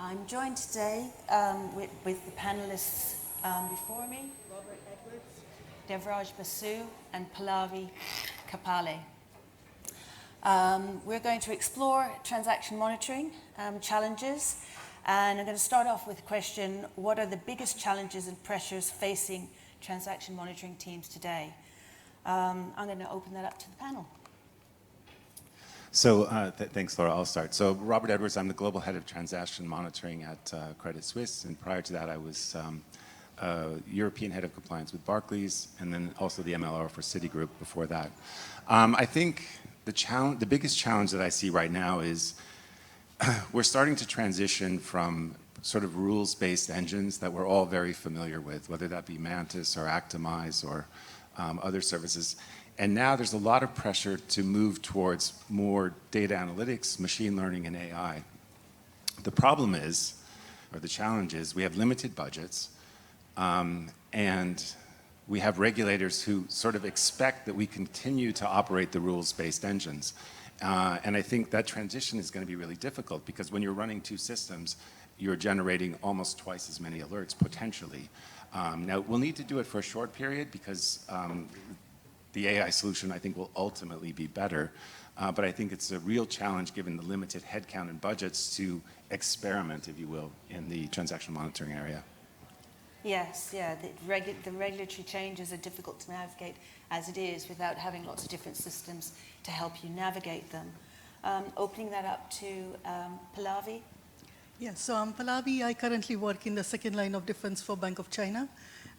I'm joined today with the panelists before me, Robert Edwards, Devraj Basu, and Pallavi Kapale. We're going to explore transaction monitoring challenges, and I'm going to start off with a question: what are the biggest challenges and pressures facing transaction monitoring teams today? I'm going to open that up to the panel. So thanks, Laura. I'll start. So Robert Edwards, I'm the Global Head of Transaction Monitoring at Credit Suisse, and prior to that I was European Head of Compliance with Barclays, and then also the MLR for Citigroup before that. I think the biggest challenge that I see right now is we're starting to transition from sort of rules-based engines that we're all very familiar with, whether that be Mantis or Actimize or other services. And now there's a lot of pressure to move towards more data analytics, machine learning, and AI. The problem is, or the challenge is, we have limited budgets, and we have regulators who sort of expect that we continue to operate the rules-based engines. And I think that transition is going to be really difficult, because when you're running two systems, you're generating almost twice as many alerts, potentially. Now, we'll need to do it for a short period, because the AI solution, I think, will ultimately be better. But I think it's a real challenge, given the limited headcount and budgets, to experiment, if you will, in the transaction monitoring area. Yes, yeah, the regulatory changes are difficult to navigate as it is, without having lots of different systems to help you navigate them. Opening that up to Pallavi. Yes, so I'm Pallavi. I currently work in the second line of defense for Bank of China.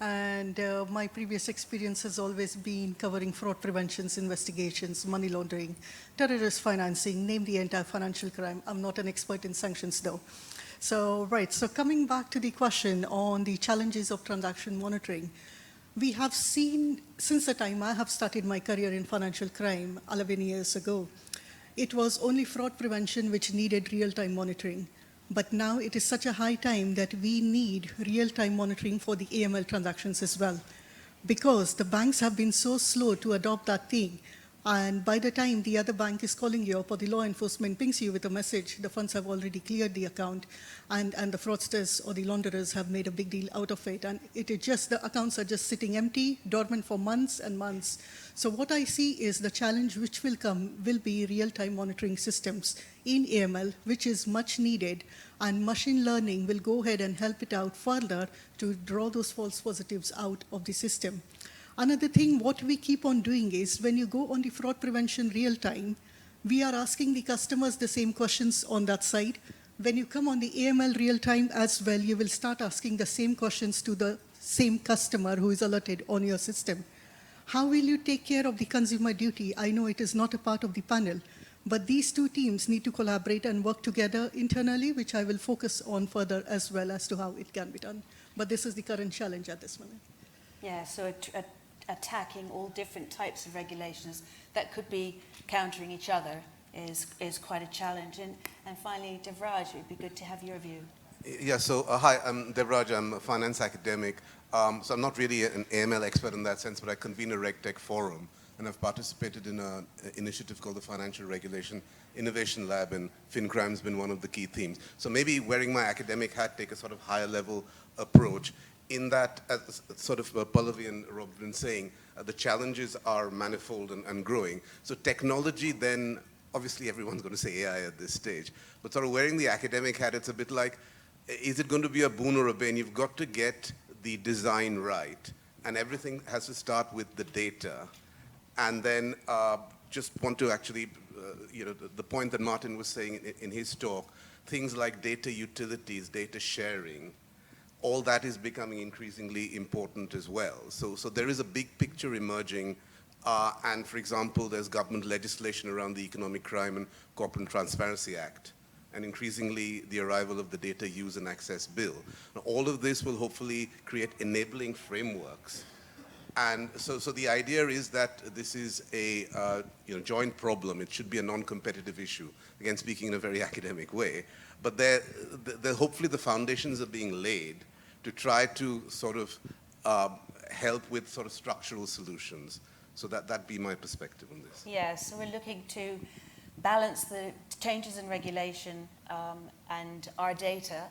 And my previous experience has always been covering fraud preventions, investigations, money laundering, terrorist financing, name the entire financial crime. I'm not an expert in sanctions, though. So coming back to the question on the challenges of transaction monitoring, we have seen, since the time I have started my career in financial crime 11 years ago, it was only fraud prevention which needed real-time monitoring. But now it is such a high time that we need real-time monitoring for the AML transactions as well, because the banks have been so slow to adopt that thing. And by the time the other bank is calling you up, or the law enforcement pings you with a message, the funds have already cleared the account, and the fraudsters or the launderers have made a big deal out of it. And it is just, the accounts are just sitting empty, dormant for months and months. So what I see is the challenge which will come will be real-time monitoring systems in AML, which is much needed, and machine learning will go ahead and help it out further to draw those false positives out of the system. Another thing, what we keep on doing is, when you go on the fraud prevention real time, we are asking the customers the same questions on that side. When you come on the AML real time as well, you will start asking the same questions to the same customer who is alerted on your system. How will you take care of the consumer duty? I know it is not a part of the panel, but these two teams need to collaborate and work together internally, which I will focus on further as well as to how it can be done. But this is the current challenge at this moment. Yeah, so attacking all different types of regulations that could be countering each other is quite a challenge. And finally, Devraj, it would be good to have your view. Yeah, so hi, I'm Devraj. I'm a finance academic. So I'm not really an AML expert in that sense, but I convene a RegTech forum, and I've participated in an initiative called the Financial Regulation Innovation Lab, and FinCrime has been one of the key themes. So maybe wearing my academic hat, take a sort of higher level approach. In that, as sort of Pallavi and Rob have been saying, the challenges are manifold and growing. So technology then, obviously everyone's going to say AI at this stage, but sort of wearing the academic hat, it's a bit like, is it going to be a boon or a bane? You've got to get the design right, and everything has to start with the data. And then just want to actually, the point that Martin was saying in his talk, things like data utilities, data sharing, all that is becoming increasingly important as well. So there is a big picture emerging, and for example, there's government legislation around the Economic Crime and Corporate Transparency Act, and increasingly the arrival of the Data Use and Access Bill. Now, all of this will hopefully create enabling frameworks. And so the idea is that this is a joint problem. It should be a non-competitive issue, again speaking in a very academic way. But hopefully the foundations are being laid to try to sort of help with sort of structural solutions. So that'd be my perspective on this. Yeah, so we're looking to balance the changes in regulation and our data,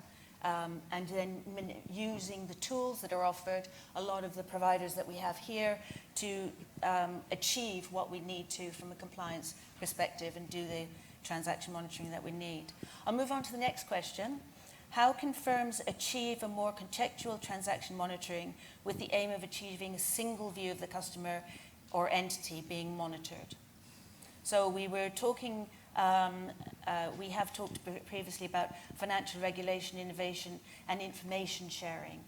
and then using the tools that are offered, a lot of the providers that we have here, to achieve what we need to from a compliance perspective and do the transaction monitoring that we need. I'll move on to the next question. How can firms achieve a more contextual transaction monitoring with the aim of achieving a single view of the customer or entity being monitored? So we were talking, we have talked previously about financial regulation, innovation, and information sharing.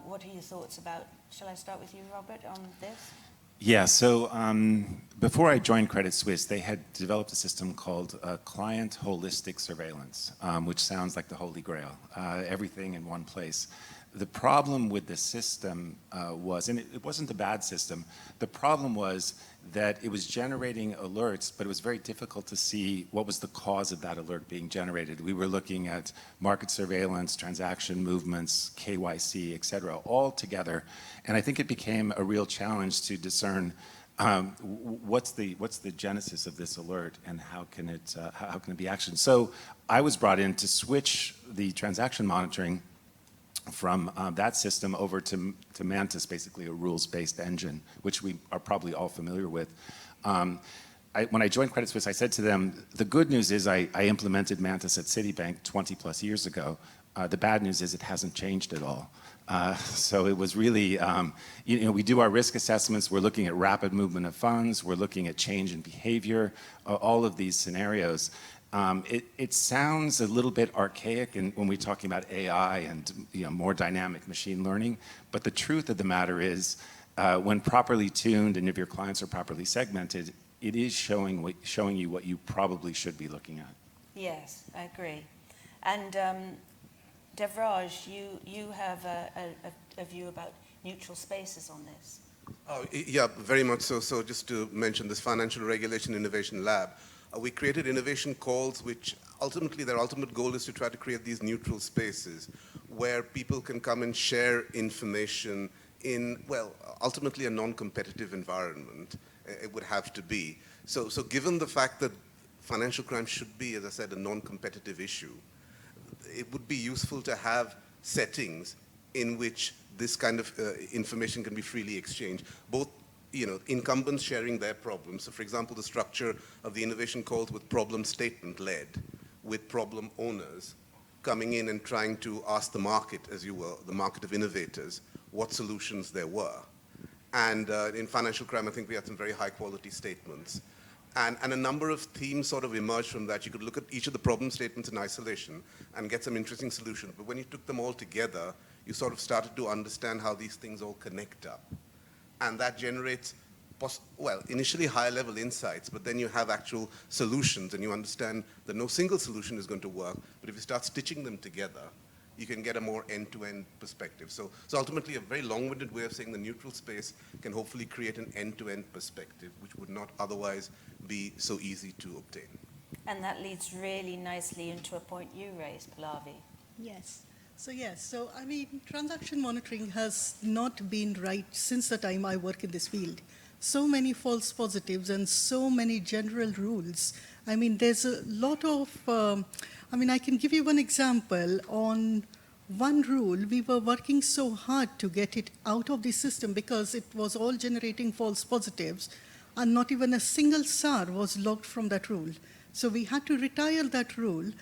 What are your thoughts about, shall I start with you, Robert, on this? Yeah, so before I joined Credit Suisse, they had developed a system called Client Holistic Surveillance, which sounds like the Holy Grail, everything in one place. The problem with the system was, and it wasn't a bad system, the problem was that it was generating alerts, but it was very difficult to see what was the cause of that alert being generated. We were looking at market surveillance, transaction movements, KYC, et cetera, all together. And I think it became a real challenge to discern what's the genesis of this alert and how can it be actioned. So I was brought in to switch the transaction monitoring from that system over to Mantis, basically a rules-based engine, which we are probably all familiar with. When I joined Credit Suisse, I said to them, the good news is I implemented Mantis at Citibank 20 plus years ago. The bad news is it hasn't changed at all. So it was really, we do our risk assessments, we're looking at rapid movement of funds, we're looking at change in behavior, all of these scenarios. It sounds a little bit archaic when we're talking about AI and more dynamic machine learning, but the truth of the matter is, when properly tuned and if your clients are properly segmented, it is showing you what you probably should be looking at. Yes, I agree. And Devraj, you have a view about neutral spaces on this. Oh, yeah, very much so. So just to mention this Financial Regulation Innovation Lab, we created innovation calls, which ultimately their ultimate goal is to try to create these neutral spaces where people can come and share information in, well, ultimately a non-competitive environment. It would have to be. So given the fact that financial crime should be, as I said, a non-competitive issue, it would be useful to have settings in which this kind of information can be freely exchanged, both incumbents sharing their problems. So for example, the structure of the innovation calls with problem statement led, with problem owners coming in and trying to ask the market, as you will, the market of innovators, what solutions there were. And in financial crime, I think we had some very high quality statements. And a number of themes sort of emerged from that. You could look at each of the problem statements in isolation and get some interesting solutions. But when you took them all together, you sort of started to understand how these things all connect up. And that generates, initially higher level insights, but then you have actual solutions and you understand that no single solution is going to work, but if you start stitching them together, you can get a more end-to-end perspective. So ultimately a very long-winded way of saying the neutral space can hopefully create an end-to-end perspective, which would not otherwise be so easy to obtain. And that leads really nicely into a point you raised, Pallavi. Yes. So I mean, transaction monitoring has not been right since the time I work in this field. So many false positives and so many general rules. I mean, there's a lot of, I can give you one example. On one rule, we were working so hard to get it out of the system because it was all generating false positives, and not even a single SAR was logged from that rule. So we had to retire that rule.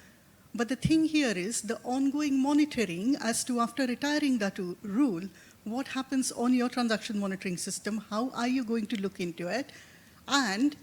But the thing here is the ongoing monitoring as to after retiring that rule, what happens on your transaction monitoring system, how are you going to look into it, and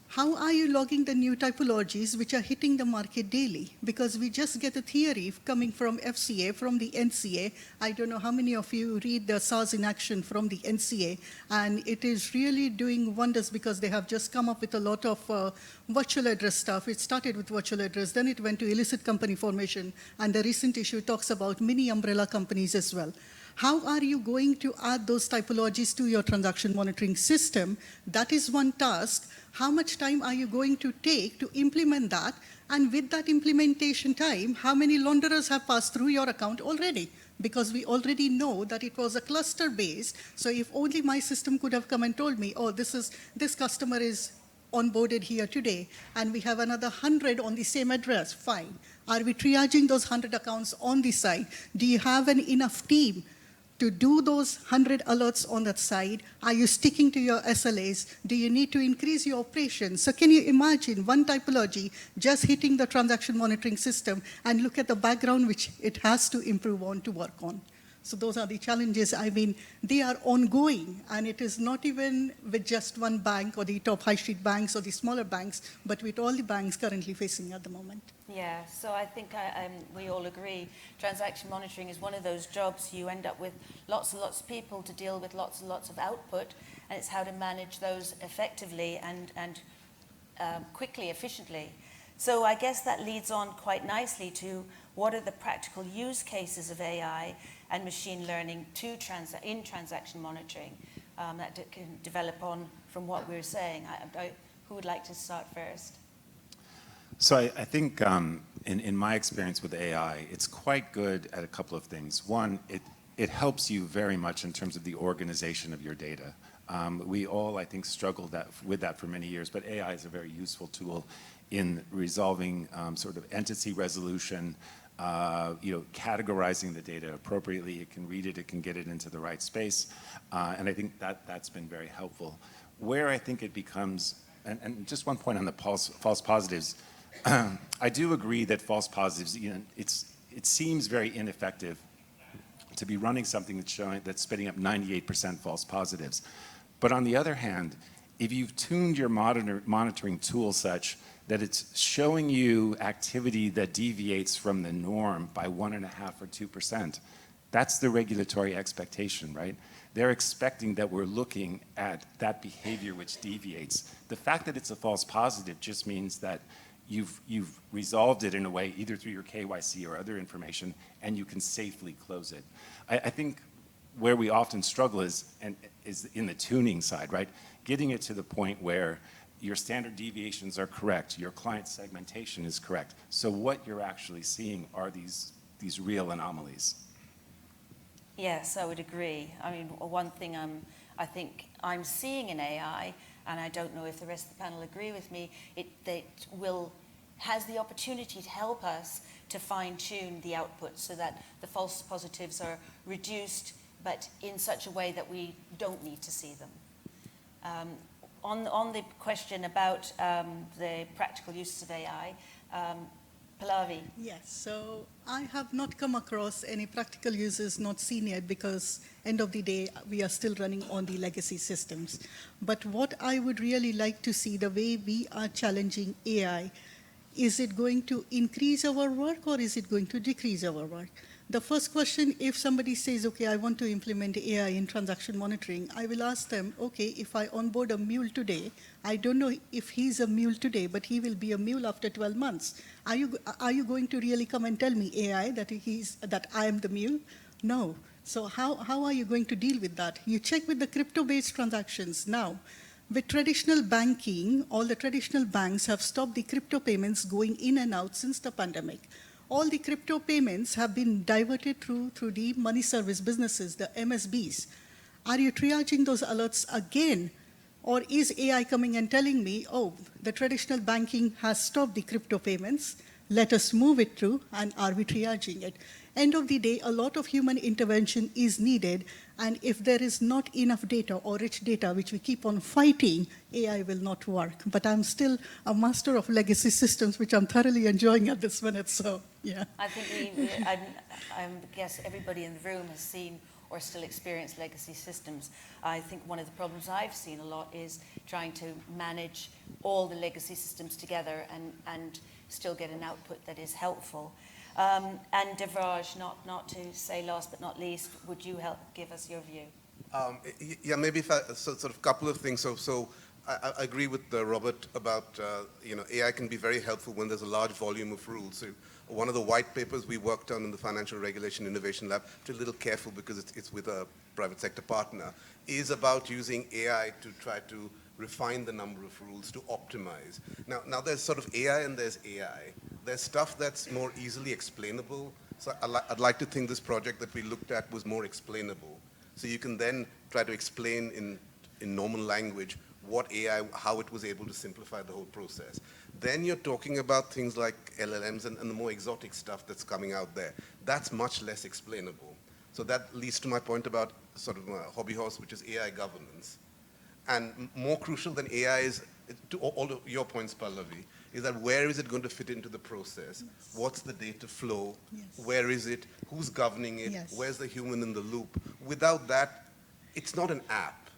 how are you logging the new typologies which are hitting the market daily? Because we just get a theory coming from FCA, from the NCA. I don't know how many of you read the SARS in action from the NCA, and it is really doing wonders because they have just come up with a lot of virtual address stuff. It started with virtual address, then it went to illicit company formation, and the recent issue talks about mini umbrella companies as well. How are you going to add those typologies to your transaction monitoring system? That is one task. How much time are you going to take to implement that? And with that implementation time, how many launderers have passed through your account already? Because we already know that it was a cluster based. So if only my system could have come and told me, oh, this customer is onboarded here today, and we have another 100 on the same address, fine. Are we triaging those 100 accounts on the side? Do you have an enough team to do those 100 alerts on that side? Are you sticking to your SLAs? Do you need to increase your operations? So can you imagine one typology just hitting the transaction monitoring system and look at the background which it has to improve on to work on? So those are the challenges. I mean, they are ongoing, and it is not even with just one bank or the top high street banks or the smaller banks, but with all the banks currently facing at the moment. Yeah, so I think we all agree transaction monitoring is one of those jobs you end up with lots and lots of people to deal with lots and lots of output, and it's how to manage those effectively and quickly, efficiently. So I guess that leads on quite nicely to what are the practical use cases of AI and machine learning in transaction monitoring that can develop on from what we were saying. Who would like to start first? So I think in my experience with AI, it's quite good at a couple of things. One, it helps you very much in terms of the organization of your data. We all, I think, struggled with that for many years, but AI is a very useful tool in resolving sort of entity resolution, categorizing the data appropriately. It can read it, it can get it into the right space, and I think that's been very helpful. Where I think it becomes, and just one point on the false positives, I do agree that false positives, it seems very ineffective to be running something that's spitting up 98% false positives. But on the other hand, if you've tuned your monitoring tool such that it's showing you activity that deviates from the norm by 1.5 or 2%, that's the regulatory expectation, right? They're expecting that we're looking at that behavior which deviates. The fact that it's a false positive just means that you've resolved it in a way, either through your KYC or other information, and you can safely close it. I think where we often struggle is in the tuning side, right? Getting it to the point where your standard deviations are correct, your client segmentation is correct. So what you're actually seeing are these real anomalies. Yes, I would agree. I mean, one thing I think I'm seeing in AI, and I don't know if the rest of the panel agree with me, it has the opportunity to help us to fine-tune the output so that the false positives are reduced, but in such a way that we don't need to see them. On the question about the practical uses of AI, Pallavi. Yes, so I have not come across any practical uses, not seen yet, because end of the day, we are still running on the legacy systems. But what I would really like to see, the way we are challenging AI, is it going to increase our work or is it going to decrease our work? The first question, if somebody says, okay, I want to implement AI in transaction monitoring, I will ask them, okay, if I onboard a mule today, I don't know if he's a mule today, but he will be a mule after 12 months. Are you going to really come and tell me, AI, that I am the mule? No. So how are you going to deal with that? You check with the crypto-based transactions now. With traditional banking, all the traditional banks have stopped the crypto payments going in and out since the pandemic. All the crypto payments have been diverted through the money service businesses, the MSBs. Are you triaging those alerts again? Or is AI coming and telling me, oh, the traditional banking has stopped the crypto payments, let us move it through, and are we triaging it? End of the day, a lot of human intervention is needed, and if there is not enough data or rich data, which we keep on fighting, AI will not work. But I'm still a master of legacy systems, which I'm thoroughly enjoying at this minute, so yeah. I think I guess everybody in the room has seen or still experience legacy systems. I think one of the problems I've seen a lot is trying to manage all the legacy systems together and still get an output that is helpful. And Devraj, not to say last but not least, would you help give us your view? Yeah, maybe if sort of a couple of things. So I agree with Robert about, AI can be very helpful when there's a large volume of rules. So one of the white papers we worked on in the Financial Regulation Innovation Lab, which is a little careful because it's with a private sector partner, is about using AI to try to refine the number of rules to optimize. Now there's sort of AI and there's AI. There's stuff that's more easily explainable. So I'd like to think this project that we looked at was more explainable. So you can then try to explain in normal language what AI, how it was able to simplify the whole process. Then you're talking about things like LLMs and the more exotic stuff that's coming out there. That's much less explainable. So that leads to my point about sort of a hobby horse, which is AI governance. And more crucial than AI is, to all of your points, Pallavi, is that where is it going to fit into the process? Yes. What's the data flow? Yes. Where is it? Who's governing it? Yes. Where's the human in the loop? Without that, it's not an app.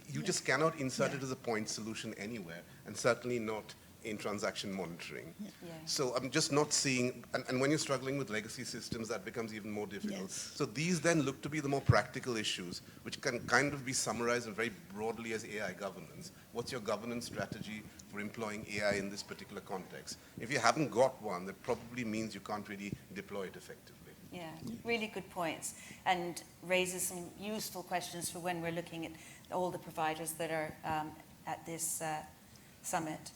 You just cannot insert it as a point solution anywhere, and certainly not in transaction monitoring. Yeah. So I'm just not seeing, and when you're struggling with legacy systems, that becomes even more difficult. Yes. So these then look to be the more practical issues, which can kind of be summarized very broadly as AI governance. What's your governance strategy for employing AI in this particular context? If you haven't got one, that probably means you can't really deploy it effectively. Yeah, really good points, and raises some useful questions for when we're looking at all the providers that are at this summit.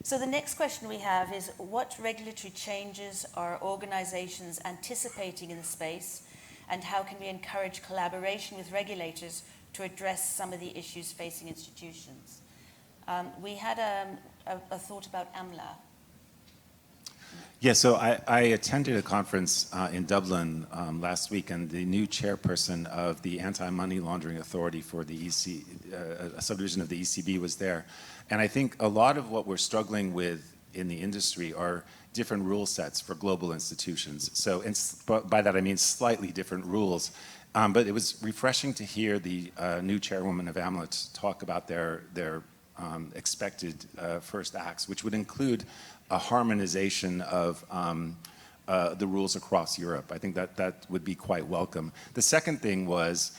So the next question we have is, what regulatory changes are organizations anticipating in the space, and how can we encourage collaboration with regulators to address some of the issues facing institutions? We had a thought about AMLA. Yeah, so I attended a conference in Dublin last week, and the new chairperson of the Anti-Money Laundering Authority for the EC, a subdivision of the ECB, was there. And I think a lot of what we're struggling with in the industry are different rule sets for global institutions. So by that I mean slightly different rules. But it was refreshing to hear the new chairwoman of AMLA talk about their expected first acts, which would include a harmonization of the rules across Europe. I think that would be quite welcome. The second thing was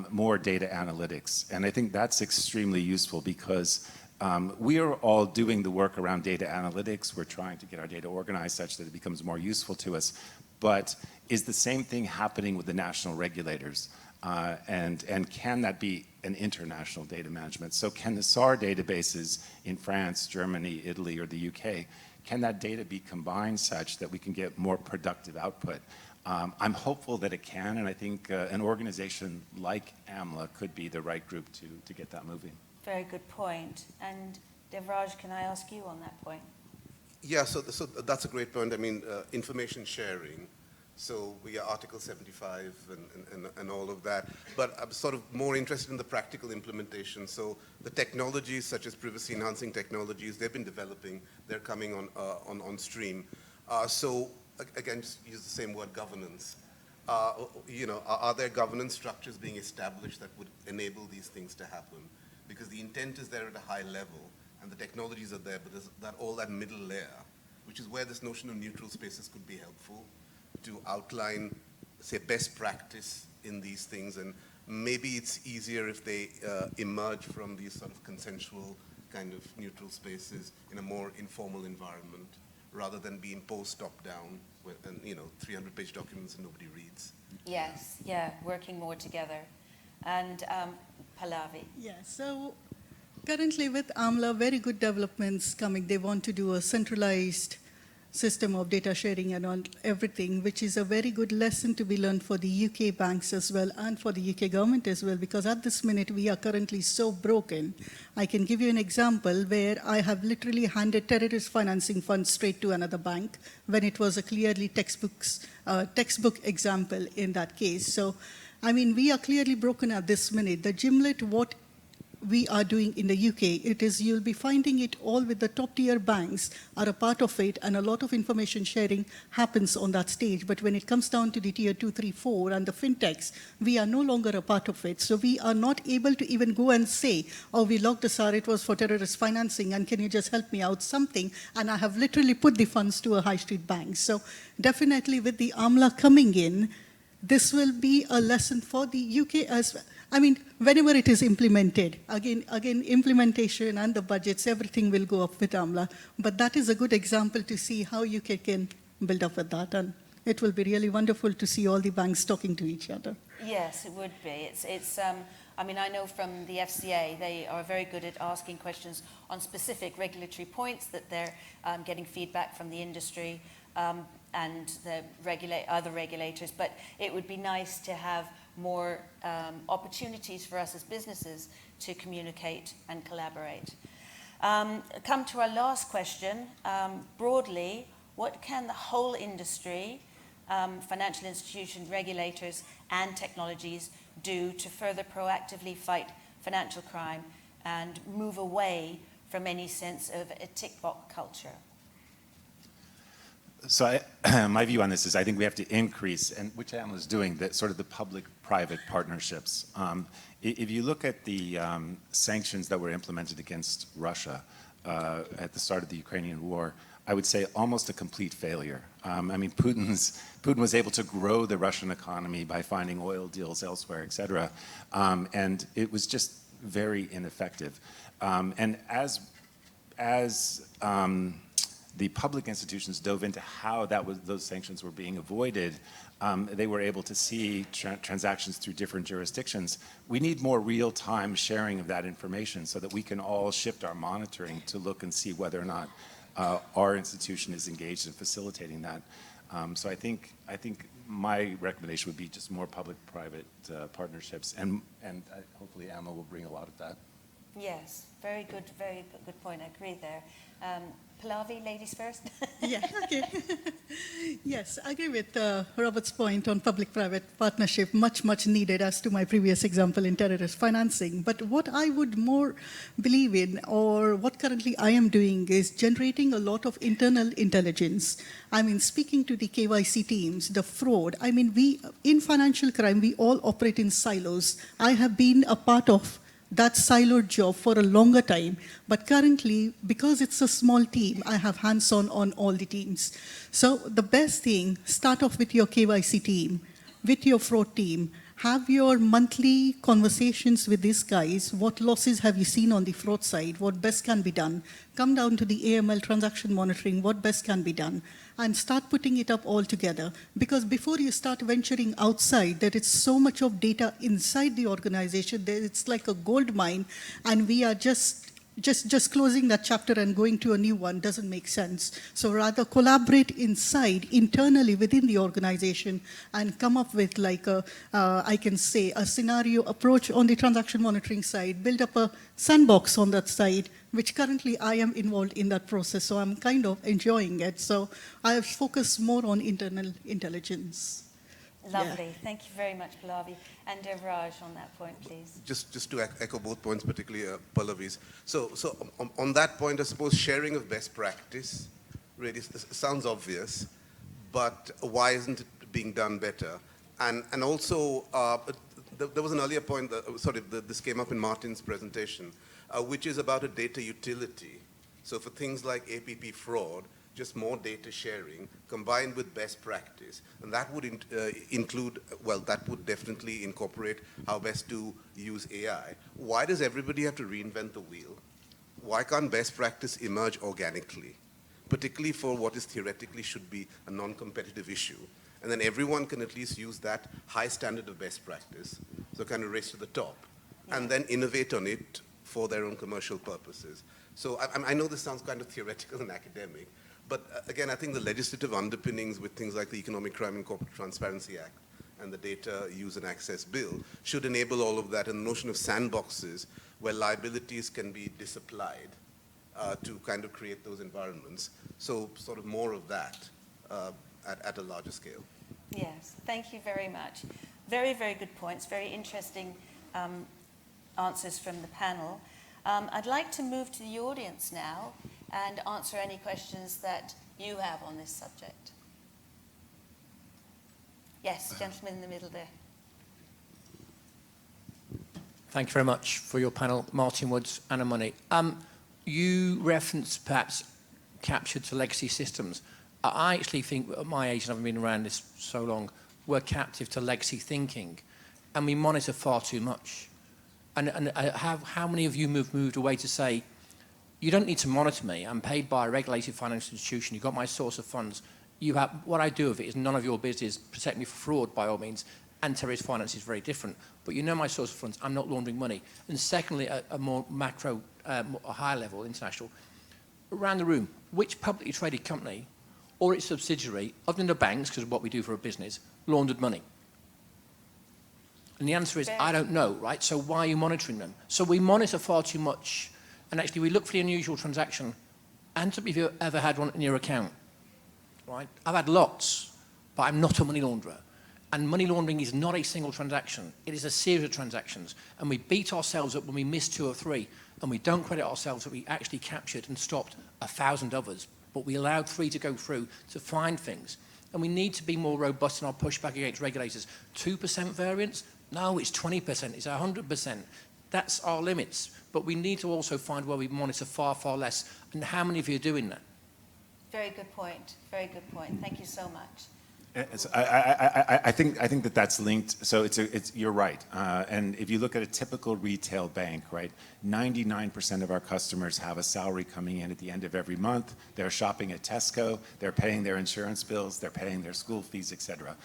more data analytics. And I think that's extremely useful because we are all doing the work around data analytics. We're trying to get our data organized such that it becomes more useful to us. But is the same thing happening with the national regulators? And can that be an international data management? So can the SAR databases in France, Germany, Italy, or the UK, can that data be combined such that we can get more productive output? I'm hopeful that it can, and I think an organization like AMLA could be the right group to get that moving. Very good point. And Devraj, can I ask you on that point? Yeah, so that's a great point. I mean, information sharing. So we are Article 75 and all of that. But I'm sort of more interested in the practical implementation. So the technologies such as privacy enhancing technologies, they've been developing. They're coming on stream. So again, just use the same word, governance. Are there governance structures being established that would enable these things to happen? Because the intent is there at a high level, and the technologies are there, but there's all that middle layer, which is where this notion of neutral spaces could be helpful to outline, say, best practice in these things. And maybe it's easier if they emerge from these sort of consensual kind of neutral spaces in a more informal environment, rather than be imposed top-down, and 300-page documents and nobody reads. Yes, yeah, working more together. And Pallavi. Yeah, so currently with AMLA, very good developments coming. They want to do a centralized system of data sharing and on everything, which is a very good lesson to be learned for the UK banks as well and for the UK government as well, because at this minute we are currently so broken. I can give you an example where I have literally handed terrorist financing funds straight to another bank when it was a clearly textbook example in that case. So, I mean, we are clearly broken at this minute. The gimlet, what we are doing in the UK, it is you'll be finding it all with the top tier banks are a part of it, and a lot of information sharing happens on that stage. But when it comes down to the tier 2, 3, 4 and the fintechs, we are no longer a part of it. So we are not able to even go and say, oh, we logged a SAR, it was for terrorist financing, and can you just help me out something? And I have literally put the funds to a high street bank. So definitely with the AMLA coming in, this will be a lesson for the UK as well. I mean, whenever it is implemented, again, implementation and the budgets, everything will go up with AMLA. But that is a good example to see how UK can build up with that. And it will be really wonderful to see all the banks talking to each other. Yes, it would be. I mean, I know from the FCA, they are very good at asking questions on specific regulatory points that they're getting feedback from the industry. and the other regulators, but it would be nice to have more opportunities for us as businesses to communicate and collaborate. Come to our last question. Broadly, what can the whole industry, financial institutions, regulators, and technologies do to further proactively fight financial crime and move away from any sense of a tick-box culture? So my view on this is I think we have to increase, and which Amal is doing, that sort of the public-private partnerships. If you look at the sanctions that were implemented against Russia at the start of the Ukrainian war, I would say almost a complete failure. I mean, Putin was able to grow the Russian economy by finding oil deals elsewhere, et cetera, and it was just very ineffective. And as the public institutions dove into how those sanctions were being avoided, they were able to see transactions through different jurisdictions. We need more real-time sharing of that information so that we can all shift our monitoring to look and see whether or not our institution is engaged in facilitating that. So I think my recommendation would be just more public-private partnerships, and hopefully Amal will bring a lot of that. Yes, very good point. I agree there. Pallavi, ladies first. Yeah, okay. Yes, I agree with Robert's point on public-private partnership, much needed as to my previous example in terrorist financing. But what I would more believe in, or what currently I am doing, is generating a lot of internal intelligence. I mean, speaking to the KYC teams, the fraud, I mean, in financial crime, we all operate in silos. I have been a part of that siloed job for a longer time, but currently, because it's a small team, I have hands-on on all the teams. So the best thing, start off with your KYC team, with your fraud team, have your monthly conversations with these guys. What losses have you seen on the fraud side? What best can be done? Come down to the AML transaction monitoring, what best can be done? And start putting it up all together. Because before you start venturing outside, there is so much of data inside the organization. It's like a gold mine, and we are just closing that chapter and going to a new one doesn't make sense. So rather collaborate internally within the organization, and come up with like I can say, a scenario approach on the transaction monitoring side, build up a sandbox on that side, which currently I am involved in that process. So I'm kind of enjoying it. So I have focused more on internal intelligence. Lovely. Yeah. Thank you very much, Pallavi. And Devraj on that point, please. Just to echo both points, particularly Pallavi's. So on that point, I suppose sharing of best practice really sounds obvious, but why isn't it being done better? And also, there was an earlier point, this came up in Martin's presentation, which is about a data utility. So for things like APP fraud, just more data sharing combined with best practice. And that would that would definitely incorporate how best to use AI. Why does everybody have to reinvent the wheel? Why can't best practice emerge organically? Particularly for what is theoretically should be a non-competitive issue. And then everyone can at least use that high standard of best practice, so kind of race to the top, and then innovate on it for their own commercial purposes. So I know this sounds kind of theoretical and academic, but again, I think the legislative underpinnings with things like the Economic Crime and Corporate Transparency Act and the Data Use and Access Bill should enable all of that, and the notion of sandboxes where liabilities can be disapplied to kind of create those environments. So sort of more of that at a larger scale. Yes, thank you very much. Very good points, very interesting answers from the panel. I'd like to move to the audience now and answer any questions that you have on this subject. Yes, gentleman in the middle there. Thank you very much for your panel, Martin Woods, Anna Money. You referenced perhaps captured to legacy systems. I actually think at my age, and I've been around this so long, we're captive to legacy thinking, and we monitor far too much. And how many of you moved away to say, you don't need to monitor me. I'm paid by a regulated financial institution. You've got my source of funds. What I do with it is none of your business. Protect me from fraud, by all means. And terrorist finance is very different. But you know my source of funds. I'm not laundering money. And secondly, a more macro, a higher level, international. Around the room, which publicly traded company or its subsidiary, other than the banks, because of what we do for a business, laundered money? And the answer is, I don't know, right? So why are you monitoring them? So we monitor far too much, and actually we look for the unusual transaction. And have you ever had one in your account, right? I've had lots, but I'm not a money launderer. And money laundering is not a single transaction. It is a series of transactions. And we beat ourselves up when we miss 2 or 3, and we don't credit ourselves that we actually captured and stopped 1,000 others, but we allowed 3 to go through to find things. And we need to be more robust in our pushback against regulators. 2% variance? No, it's 20%, it's 100%. That's our limits. But we need to also find where we monitor far, far less. And how many of you are doing that? Very good point. Very good point. Thank you so much. So I think that that's linked. So you're right. And if you look at a typical retail bank, right, 99% of our customers have a salary coming in at the end of every month. They're shopping at Tesco. They're paying their insurance bills. They're paying their school fees, etc.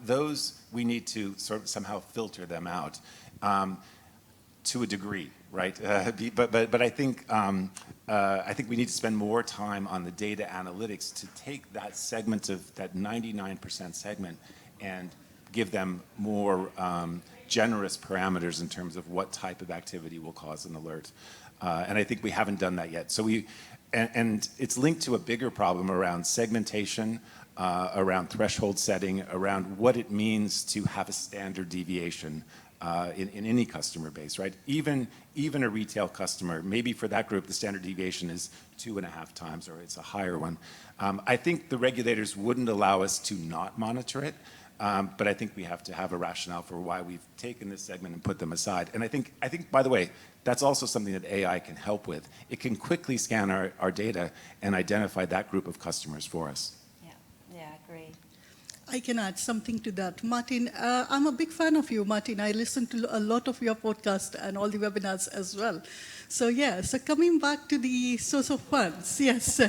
Those we need to sort of somehow filter them out to a degree, right? But I think we need to spend more time on the data analytics to take that segment of that 99% segment and give them more generous parameters in terms of what type of activity will cause an alert. And I think we haven't done that yet. So and it's linked to a bigger problem around segmentation, around threshold setting, around what it means to have a standard deviation in any customer base, right? Even a retail customer, maybe for that group, the standard deviation is 2.5 times, or it's a higher one. I think the regulators wouldn't allow us to not monitor it, but I think we have to have a rationale for why we've taken this segment and put them aside. And I think, by the way, that's also something that AI can help with. It can quickly scan our data and identify that group of customers for us. Yeah, I agree. I can add something to that. Martin, I'm a big fan of you, Martin. I listen to a lot of your podcasts and all the webinars as well. So yeah, so coming back to the source of funds, yes.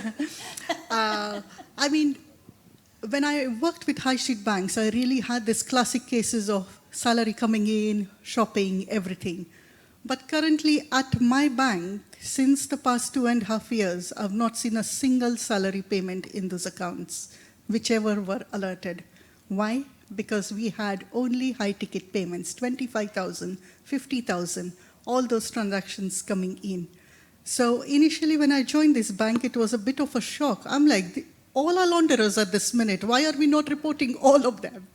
I mean, when I worked with high street banks, I really had this classic cases of salary coming in, shopping, everything. But currently at my bank, since the past 2.5 years, I've not seen a single salary payment in those accounts, whichever were alerted. Why? Because we had only high-ticket payments, 25,000, 50,000, all those transactions coming in. So initially when I joined this bank, it was a bit of a shock. I'm like, all our launderers at this minute, why are we not reporting all of them?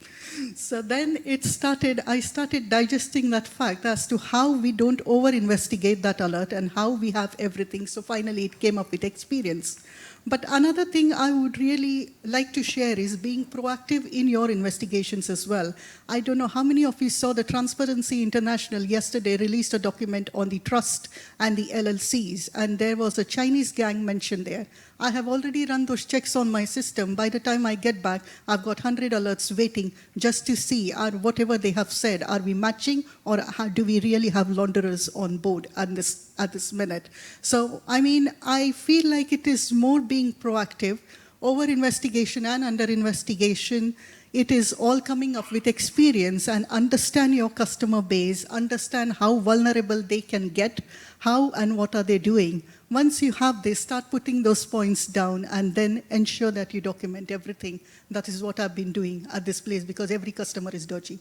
So then I started digesting that fact as to how we don't over-investigate that alert and how we have everything. So finally it came up with experience. But another thing I would really like to share is being proactive in your investigations as well. I don't know how many of you saw the Transparency International yesterday released a document on the trust and the LLCs, and there was a Chinese gang mentioned there. I have already run those checks on my system. By the time I get back, I've got 100 alerts waiting just to see whatever they have said, are we matching, or do we really have launderers on board at this minute? So, I mean, I feel like it is more being proactive, over-investigation and under-investigation. It is all coming up with experience and understand your customer base, understand how vulnerable they can get, how and what are they doing. Once you have this, start putting those points down and then ensure that you document everything. That is what I've been doing at this place because every customer is dodgy.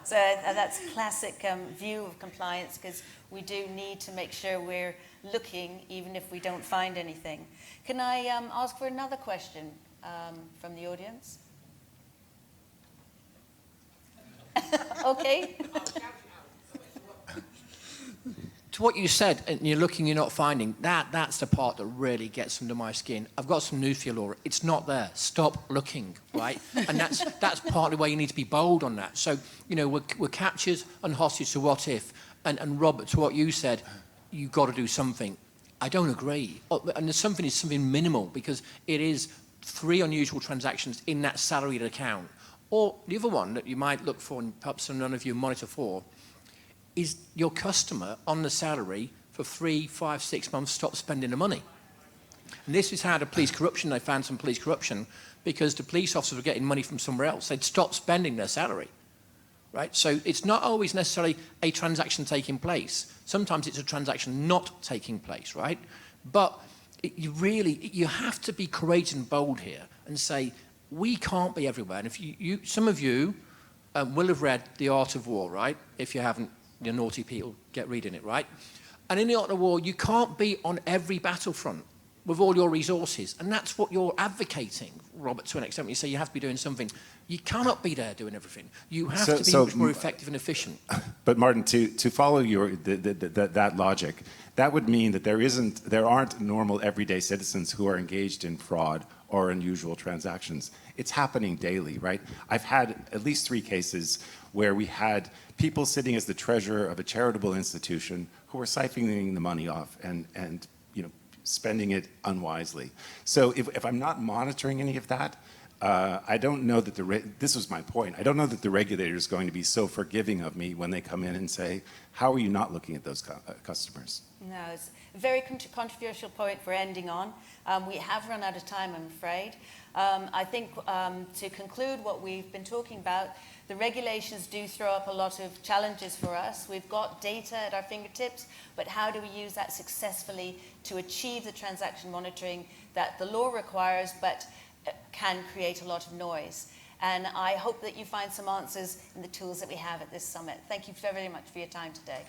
So that's a classic view of compliance because we do need to make sure we're looking even if we don't find anything. Can I ask for another question from the audience? Okay. To what you said, and you're looking, you're not finding, that's the part that really gets under my skin. I've got some news for you, Laura. It's not there. Stop looking, right? And that's partly why you need to be bold on that. So, you know, we're captured and hostage to what if. And Robert, to what you said, you've got to do something. I don't agree. And there's something minimal because it is 3 unusual transactions in that salaried account. Or the other one that you might look for, and perhaps none of you monitor for, is your customer on the salary for 3, 5, 6 months stop spending the money. And this is how the police corruption, they found some police corruption because the police officers were getting money from somewhere else. They'd stop spending their salary, right? So it's not always necessarily a transaction taking place. Sometimes it's a transaction not taking place, right? But you have to be courageous and bold here and say, we can't be everywhere. And if some of you will have read The Art of War, right? If you haven't, you're naughty people, get reading it, right? And in The Art of War, you can't be on every battlefront with all your resources. And that's what you're advocating, Robert, to an extent. When you say you have to be doing something, you cannot be there doing everything. You have to be much more effective and efficient. But Martin, to follow that logic, that would mean that there aren't normal everyday citizens who are engaged in fraud or unusual transactions. It's happening daily, right? I've had at least 3 cases where we had people sitting as the treasurer of a charitable institution who were siphoning the money off and spending it unwisely. So if I'm not monitoring any of that, I don't know that this was my point. I don't know that the regulator is going to be so forgiving of me when they come in and say, how are you not looking at those customers? No, it's a very controversial point for ending on. We have run out of time, I'm afraid. I think to conclude what we've been talking about, the regulations do throw up a lot of challenges for us. We've got data at our fingertips, but how do we use that successfully to achieve the transaction monitoring that the law requires, but can create a lot of noise? And I hope that you find some answers in the tools that we have at this summit. Thank you very much for your time today.